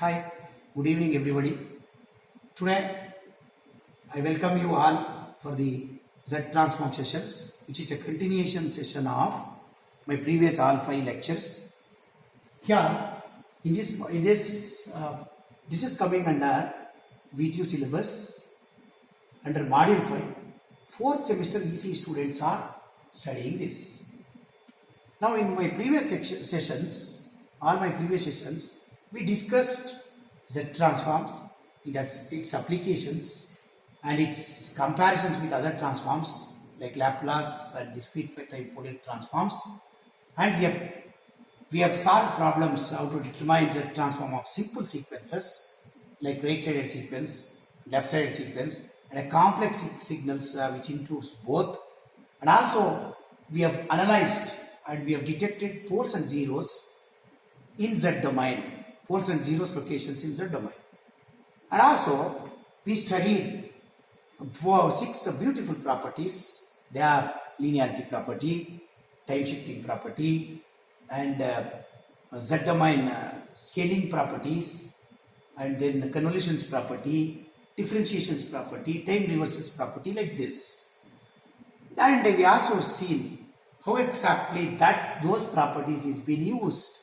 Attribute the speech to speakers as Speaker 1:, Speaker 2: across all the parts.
Speaker 1: Hi, good evening everybody. Today I welcome you all for the Z transform sessions, which is a continuation session of my previous all 5 lectures. Here this is coming under V2 syllabus under module 5. Fourth semester EC students are studying this. Now in my previous sessions, we discussed Z transforms, its applications and its comparisons with other transforms like Laplace and discrete type Fourier transforms, and we have solved problems how to determine Z transform of simple sequences like right-sided sequence, left-sided sequence, and a complex signals which includes both. And also we have analyzed and we have detected poles and zeros in Z domain, poles and zeros locations in Z domain. And also we studied 6 beautiful properties. They are linearity property, time shifting property, and Z domain scaling properties, and then the convolutions property, differentiations property, time reversals property, like this. And we also seen how exactly those properties is being used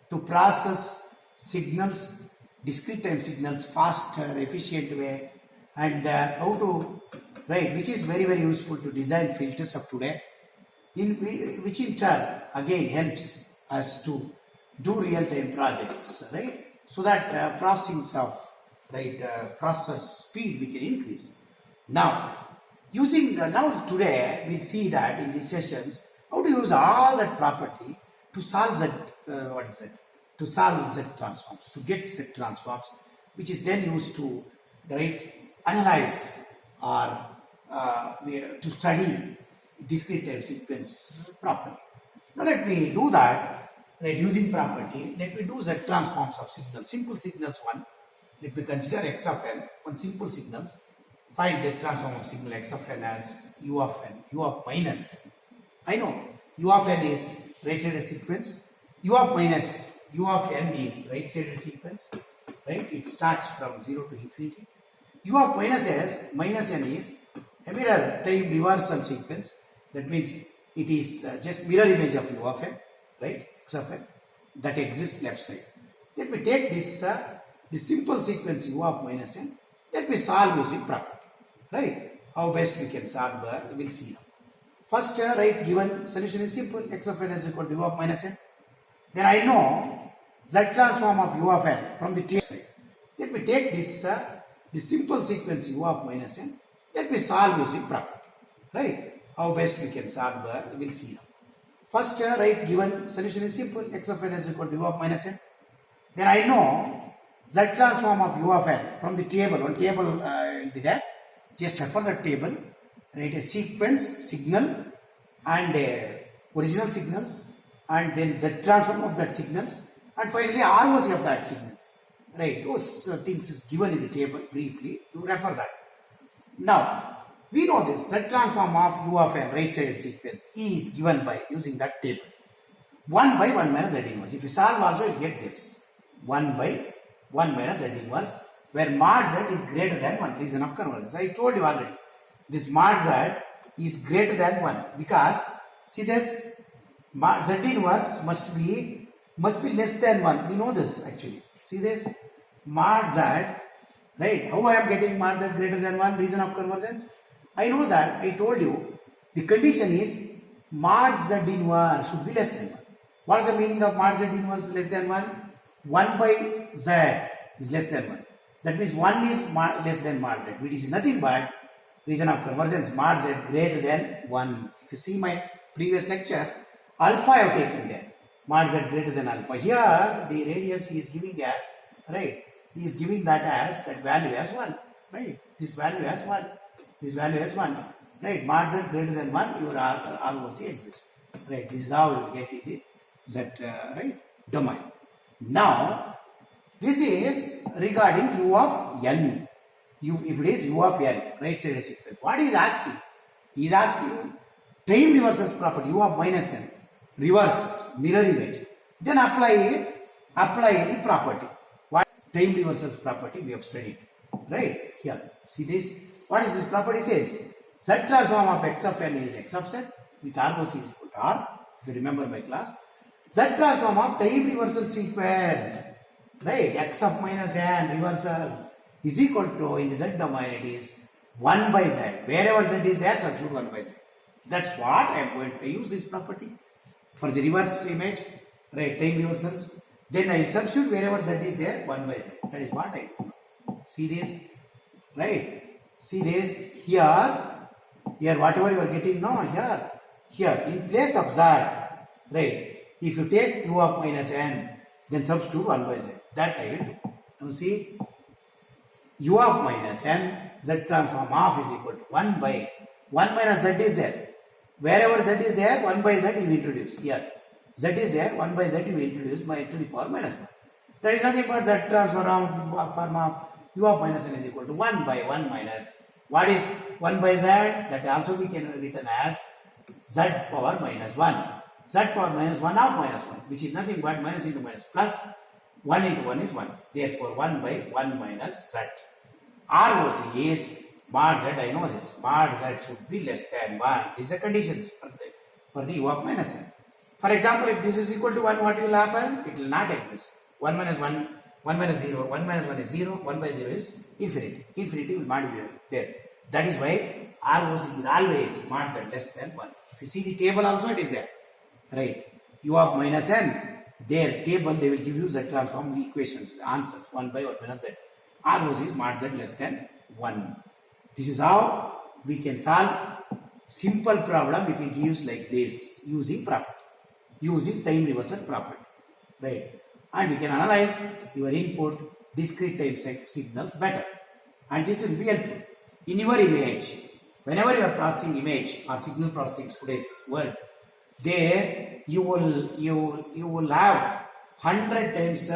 Speaker 1: to process signals, discrete time signals, faster, efficient way, and how to write, which is very useful to design filters of today, which in turn again helps us to do real-time projects, right? So that process speed we can increase. Now, today we'll see that in these sessions how to use all that property to solve to solve Z transforms, to get Z transforms, which is then used to analyze or to study discrete time sequence properly. Now let me do that using property. Let me do Z transforms of signals. Simple signals 1. Let me consider x of n, one simple signal. Find Z transform of signal x of n as u of n, u of minus n. I know u of n is right-sided sequence, u of n is right-sided sequence, right? It starts from 0 to infinity. U of minus n is a mirror time reversal sequence. That means it is just mirror image of u of n, right? X of n that exists left side. Let me take this simple sequence u of minus n. Let me solve using property, right? How best we can solve, we'll see now. First, given solution is simple. X of n is equal to u of minus n. Then I know Z transform of u of n from the table side. Let me take this simple sequence u of minus n. Let me solve using property, right? How best we can solve, we'll see now. First, given solution is simple. X of n is equal to u of minus n. Then I know Z transform of u of n from the table. One table will be there. Just refer the table. Write a sequence, signal, and original signals, and then Z transform of that signals, and finally ROC of that signals. Right, those things is given in the table briefly. You refer that. Now we know this Z transform of u of n, right-sided sequence, is given by using that table. 1 by 1 minus Z inverse. If you solve also, you get this 1 by 1 minus Z inverse, where mod Z is greater than 1. Reason of convergence. I told you already. This mod Z is greater than 1 because see this mod Z inverse must be less than 1. We know this actually. See this mod Z, right? How I am getting mod Z greater than 1? Reason of convergence. I know that. I told you the condition is mod Z inverse should be less than 1. What is the meaning of mod Z inverse less than 1? 1 by Z is less than 1. That means 1 is less than mod Z, which is nothing but region of convergence mod Z greater than 1. If you see my previous lecture, alpha I have taken there. Mod Z greater than alpha. Here the radius he is giving as, right? He is giving that as that value as 1. Right? This value as 1. This value as 1. Right? Mod Z greater than 1, your ROC exists. Right? This is how you will get the Z domain. Now this is regarding u of n. If it is u of n, right-sided sequence. What he is asking? He is asking time reversal property, u of minus n, reverse mirror image. Then apply the property. What? time reversals property we have studied. Right? Here. See this? What is this property says? Z transform of x of n is x of z with r is equal to r. If you remember my class. Z transform of time reversal sequence. Right? X of minus n reversal is equal to, in the z domain it is 1 by z. Wherever z is there, substitute 1 by z. That's what I am going to use this property for the reverse image, right? Time reversals. Then I substitute wherever z is there 1 by z. That is what I do. See this, right? See this here. Here, whatever you are getting now, here in place of z, right? If you take u of minus n, then substitute 1 by z. That I will do. Now see, u of minus n, z transform of is equal to 1 by 1 minus z is there. Wherever z is there, 1 by z you introduce. Here, z is there, 1 by z you introduce by to the power minus 1. That is nothing but z transform of u of minus n is equal to 1 by 1 minus. What is 1 by z? That also we can written as z power minus 1. Z power minus 1 of minus 1, which is nothing but minus into minus plus 1 into 1 is 1. Therefore, 1 by 1 minus z. ROC is mod z, I know this. Mod z should be less than 1. These are conditions for the u of minus n. For example, if this is equal to 1, what will happen? It will not exist. 1 minus 1, 1 minus 0, 1 minus 1 is 0, 1 by 0 is infinity. Infinity will not be there. That is why ROC is always mod z less than 1. If you see the table also, it is there. Right? U of minus n, their table, they will give you z transform equations, the answers, 1 by 1 minus z. ROC is mod z less than 1. This is how we can solve simple problem if it gives like this, using property, using time reversal property. Right? And we can analyze your input discrete time signals better. And this will be helpful. In your image, whenever you are processing image or signal processing today's world, there you will have 100 times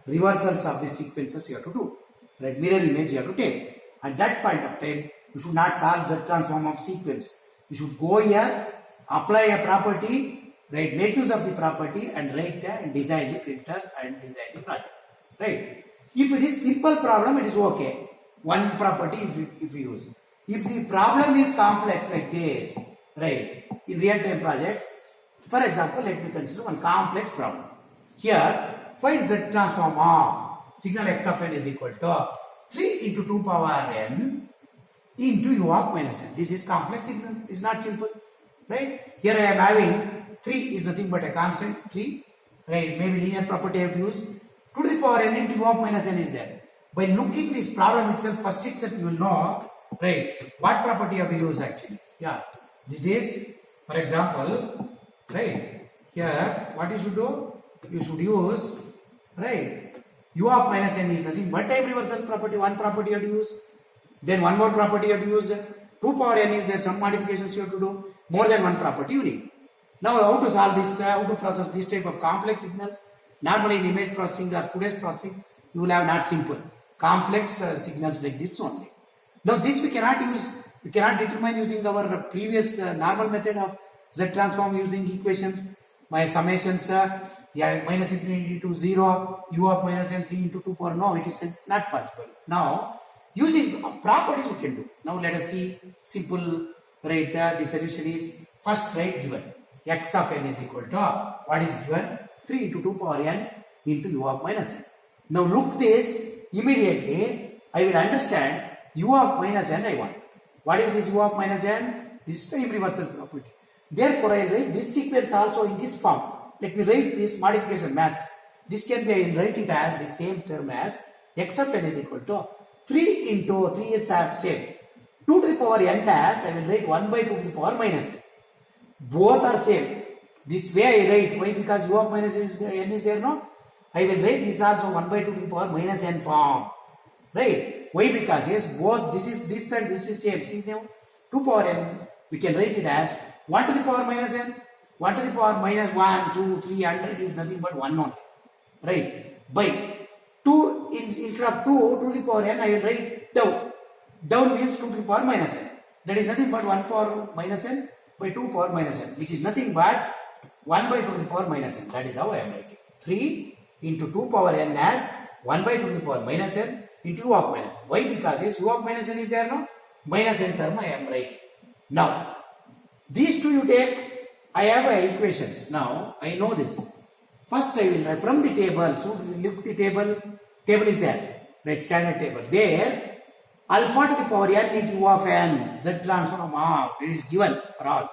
Speaker 1: reversals of the sequences you have to do. Right? Mirror image you have to take. At that point of time, you should not solve the transform of sequence. You should go here, apply a property, right? Make use of the property and write and design the filters and design the project. Right? If it is simple problem, it is okay. One property if you use. If the problem is complex like this, right? In real-time projects, for example, let me consider one complex problem. Here, find z transform of signal x of n is equal to 3 into 2 power n into u of minus n. This is complex signals. It's not simple. Right? Here I am having 3 is nothing but a constant 3. Right? Maybe linear property I have to use. 2 to the power n into u of minus n is there. By looking this problem itself, first itself you will know, right, what property you have to use actually. Yeah. This is, for example, right, here what you should do? You should use, right, u of minus n is nothing but time reversal property. One property you have to use. Then one more property you have to use. 2 power n is there, some modifications you have to do. More than one property you need. Now how to solve this, how to process this type of complex signals? Normally in image processing or today's processing, you will have not simple. Complex signals like this only. Now this we cannot use, we cannot determine using our previous normal method of z transform using equations. My summations, minus infinity to 0, u of minus n 3 into 2 power. No, it is not possible. Now using properties we can do. Now let us see simple, right, the solution is first, right, given x of n is equal to, what is given? 3 into 2 power n into u of minus n. Now look this, immediately I will understand u of minus n I want. What is this u of minus n? This is time reversal property. Therefore I will write this sequence also in this form. Let me write this modification maths. This can be, I will write it as the same term as x of n is equal to 3 into 3 is same. 2 to the power n as I will write 1 by 2 to the power minus n. Both are same. This way I write. Why? Because u of minus n is there, no? I will write this also 1 by 2 to the power minus n form. Right? Why? Because yes, both this is this and this is same. See now, 2 power n, we can write it as 1 to the power minus n. 1 to the power minus 1, 2, 300 is nothing but 1 only. Right? By 2, instead of 2 to the power n, I will write down. Down means 2 to the power minus n. That is nothing but 1 power minus n by 2 power minus n, which is nothing but 1 by 2 to the power minus n. That is how I am writing. 3 into 2 power n as 1 by 2 to the power minus n into u of minus n. Why? Because is u of minus n is there, no? Minus n term I am writing. Now, these two you take, I have equations. Now, I know this. First I will write from the table. So, look the table. Table is there. Right, standard table. There, alpha to the power n into u of n, z transform of, it is given for all.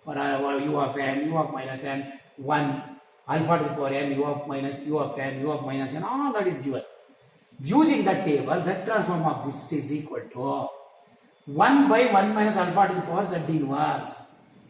Speaker 1: For u of n, u of minus n, 1, alpha to the power n, u of minus, u of n, u of minus n, all that is given. Using that table, z transform of this is equal to 1 by 1 minus alpha to the power z inverse.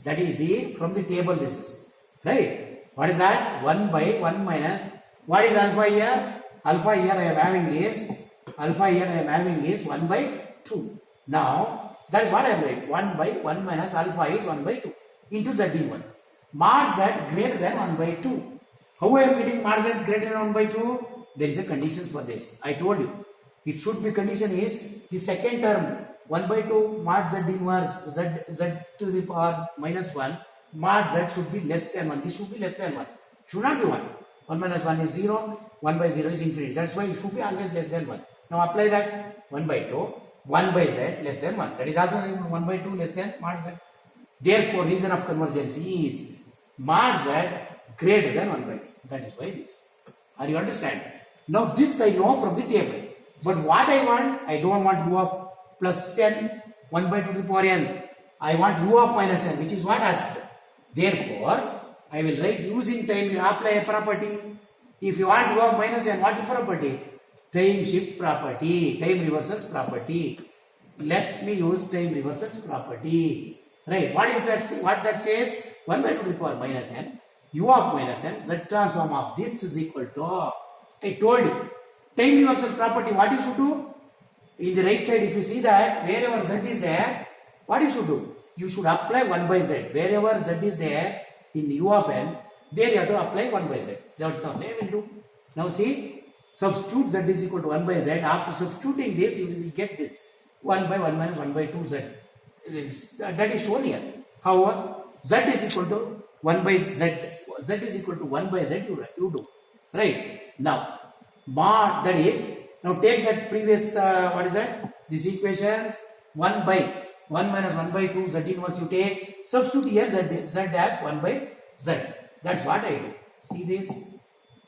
Speaker 1: That is the, from the table this is. Right? What is that? 1 by 1 minus, what is alpha here? Alpha here I am having is, alpha here I am having is 1 by 2. Now, that is what I am writing. 1 by 1 minus alpha is 1 by 2 into z inverse. Mod z greater than 1 by 2. How I am getting mod z greater than 1 by 2? There is a condition for this. I told you. It should be condition is the second term 1 by 2 mod z inverse z to the power minus 1 mod z should be less than 1. This should be less than 1. Should not be 1. 1 minus 1 is 0. 1 by 0 is infinity. That's why it should be always less than 1. Now apply that 1 by 2. 1 by z less than 1. That is also 1 by 2 less than mod z. Therefore, reason of convergence is mod z greater than 1 by 2. That is why this. Are you understanding? Now this I know from the table. But what I want? I don't want u of plus n 1 by 2 to the power n. I want u of minus n, which is what asked. Therefore, I will write using time, you apply a property. If you want u of minus n, what is the property? Time shift property, time reversals property. Let me use time reversals property. Right, what is that? What that says? 1 by 2 to the power minus n, u of minus n, z transform of this is equal to, I told you, time reversal property, what you should do? In the right side, if you see that, wherever z is there, what you should do? You should apply 1 by z. Wherever z is there, in u of n, there you have to apply 1 by z. That only I will do. Now see, substitute z is equal to 1 by z. After substituting this, you will get this. 1 by 1 minus 1 by 2 z. That is shown here. However, z is equal to 1 by z. Z is equal to 1 by z, you do. Right? Now, mod, that is, now take that previous, what is that? This equation, 1 by 1 minus 1 by 2 z inverse you take, substitute here z as 1 by z. That's what I do. See this?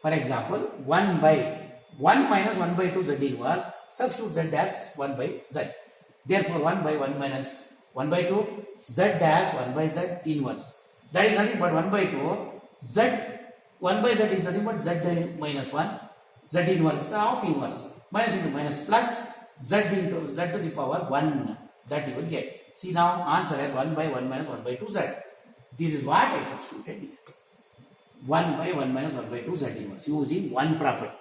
Speaker 1: For example, 1 by 1 minus 1 by 2 z inverse, substitute z as 1 by z. Therefore, 1 by 1 minus 1 by 2, z dash 1 by z inverse. That is nothing but 1 by 2, z, 1 by z is nothing but z minus 1, z inverse of inverse. Minus into minus plus, z into z to the power 1. That you will get. See now, answer as 1 by 1 minus 1 by 2 z. This is what I substituted here. 1 by 1 minus 1 by 2 z inverse using one property.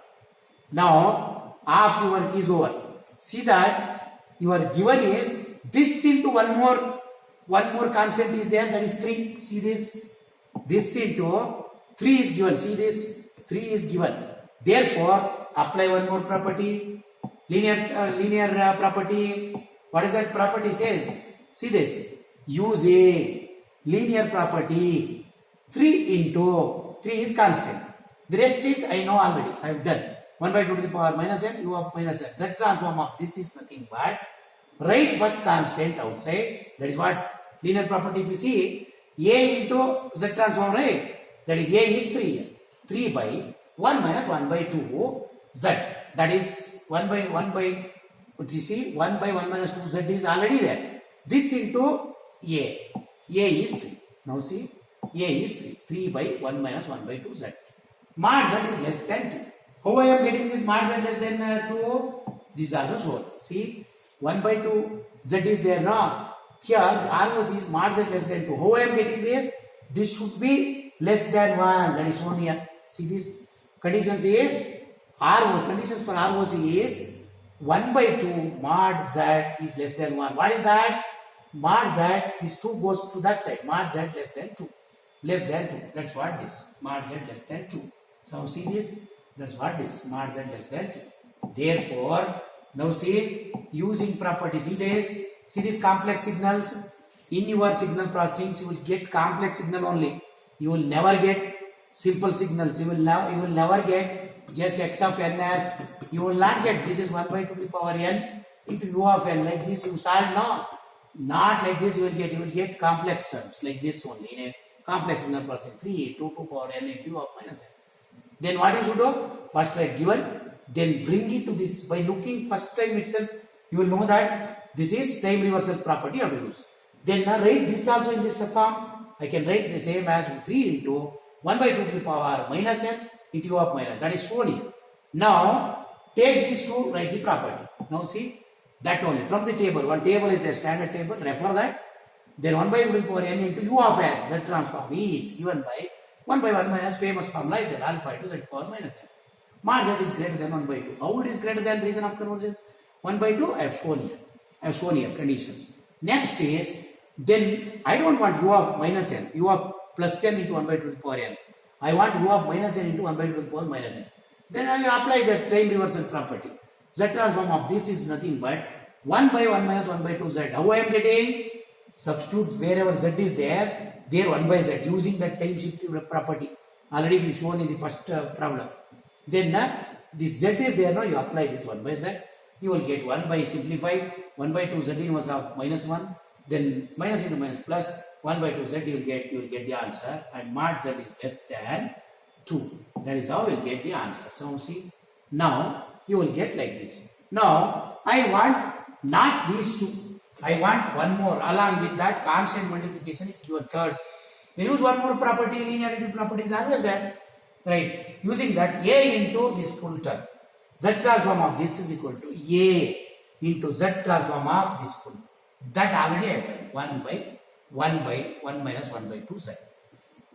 Speaker 1: Now, half the work is over. See that your given is this into one more constant is there, that is 3. See this? This into 3 is given. See this? 3 is given. Therefore, apply one more property. Linear property. What is that property says? See this. Use a linear property. 3 into 3 is constant. The rest is I know already. I have done. 1 by 2 to the power minus n, u of minus n. Z transform of this is nothing but write first constant outside. That is what linear property. If you see a into z transform, right? That is a is 3. 3 by 1 minus 1 by 2 z. That is 1 by what you see 1 by 1 minus 2 z is already there. This into a. A is 3. Now see, a is 3. 3 by 1 minus 1 by 2 z. Mod z is less than 2. How I am getting this mod z less than 2? This is also shown. See, 1 by 2 z is there now. Here, almost is mod z less than 2. How I am getting this? This should be less than 1. That is shown here. See this? Conditions is conditions for ROC is 1 by 2 mod z is less than 1. What is that? Mod z, this 2 goes to that side. Mod z less than 2. Less than 2. That's what this. Mod z less than 2. So see this? That's what this. Mod z less than 2. Therefore, now see, using property, see this complex signals. In your signal processing, you will get complex signal only. You will never get simple signals. You will never get just x of n as You will not get this is 1 by 2 to the power n into u of n. Like this you solve now. Not like this you will get complex terms like this only in a complex number person 3 2 to power n into u of minus n. Then what you should do? First write given, then bring it to this. By looking first time itself, you will know that this is time reversal property you have to use. Then now write this also in this form. I can write the same as 3 into 1 by 2 to the power minus n into u of minus. That is shown here. Now take these two, write the property. Now see that only from the table. One table is the standard table. Refer that. Then 1 by 2 to the power n into u of n. Z transform is given by 1 by 1 minus famous formula is there, alpha into z power minus n. Mod z is greater than 1 by 2. How it is greater than reason of convergence? 1 by 2 I have shown here. I have shown here conditions. Next is, then I don't want u of minus n, u of plus n into 1 by 2 to the power n. I want u of minus n into 1 by 2 to the power minus n. Then I apply the time reversal property. Z transform of this is nothing but 1 by 1 minus 1 by 2 z. How I am getting? Substitute wherever z is there 1 by z using that time shift property. Already we shown in the first problem. Then this z is there now, you apply this 1 by z. You will get 1 by simplify 1 by 2 z inverse of minus 1. Then minus into minus plus 1 by 2 z you will get the answer, and mod z is less than 2. That is how you will get the answer. So see, now you will get like this. Now I want not these two. I want one more along with that constant multiplication is given third. Then use one more property, linearity property is always there. Right? Using that a into this full term. Z transform of this is equal to a into z transform of this full. That already I went 1 by 1 minus 1 by 2 z.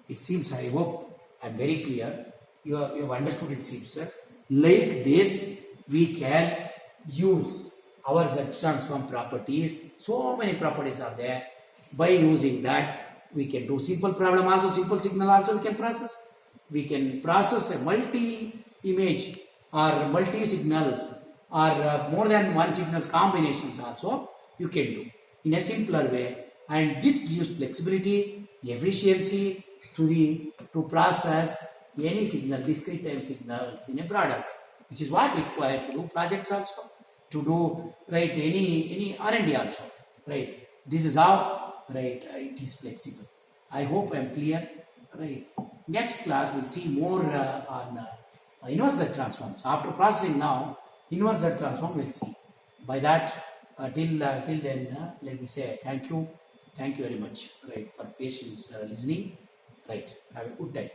Speaker 1: It seems, I hope I am very clear. You have understood it seems, sir. Like this, we can use our Z transform properties. So many properties are there. By using that, we can do simple problem also, simple signal also we can process. We can process a multi-image or multi-signals or more than one signals combinations also you can do in a simpler way. And this gives flexibility, efficiency to process any signal, discrete time signals in a broader way, which is what required to do projects also, to do right any R&D also, right. This is how right it is flexible. I hope I am clear. Right. Next class we'll see more on inverse Z transforms. After processing now, inverse Z transform we'll see. By that, till then, let me say thank you very much, right, for patience listening. Right. Have a good day.